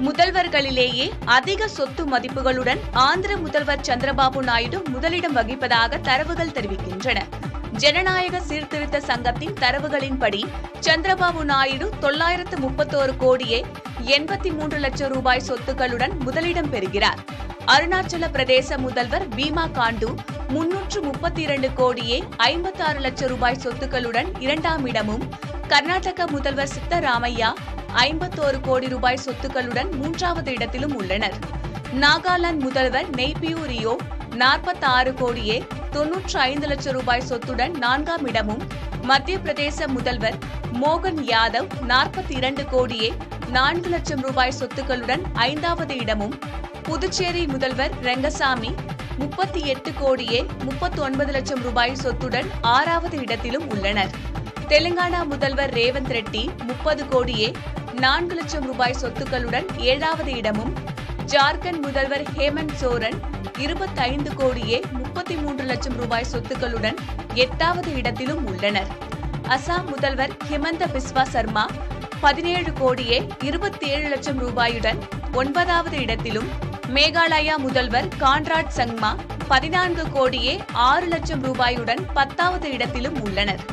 முதல்வர்களிலேயே அதிக சொத்து மதிப்புகளுடன் ஆந்திர முதல்வர் சந்திரபாபு நாயுடு முதலிடம் வகிப்பதாக தரவுகள் தெரிவிக்கின்றன. ஜனநாயக சீர்திருத்த சங்கத்தின் தரவுகளின்படி சந்திரபாபு நாயுடு 931 கோடியே 83 லட்சம் ரூபாய் சொத்துக்களுடன் முதலிடம் பெறுகிறார். அருணாச்சல பிரதேச முதல்வர் பீமா காண்டு 332 கோடியே 56 லட்சம் ரூபாய் சொத்துக்களுடன் இரண்டாம் இடமும், கர்நாடக முதல்வர் சித்தராமையா 51 கோடி ரூபாய் சொத்துக்களுடன் மூன்றாவது இடத்திலும் உள்ளனர். நாகாலாந்து முதல்வர் நெய்பியூ ரியோ 46 கோடியே 95 லட்சம் ரூபாய் சொத்துடன் நான்காம் இடமும், மத்திய பிரதேச முதல்வர் மோகன் யாதவ் 42 கோடியே 4 லட்சம் ரூபாய் சொத்துக்களுடன் ஐந்தாவது இடமும், புதுச்சேரி முதல்வர் ரெங்கசாமி 38 கோடியே 39 லட்சம் ரூபாய் சொத்துடன் ஆறாவது இடத்திலும் உள்ளனர். தெலுங்கானா முதல்வர் ரேவந்த் ரெட்டி 30 கோடியே 4 லட்சம் ரூபாய் சொத்துக்களுடன் ஏழாவது இடமும், ஜார்க்கண்ட் முதல்வர் ஹேமந்த் சோரன் 25 கோடியே 33 லட்சம் ரூபாய் சொத்துக்களுடன் எட்டாவது இடத்திலும் உள்ளனர். அசாம் முதல்வர் ஹிமந்த பிஸ்வா சர்மா 17 கோடியே 27 லட்சம் ரூபாயுடன் 9வது இடத்திலும், மேகாலயா முதல்வர் கான்ராட் சங்மா 14 கோடியே 6 லட்சம் ரூபாயுடன் 10வது இடத்திலும் உள்ளனர்.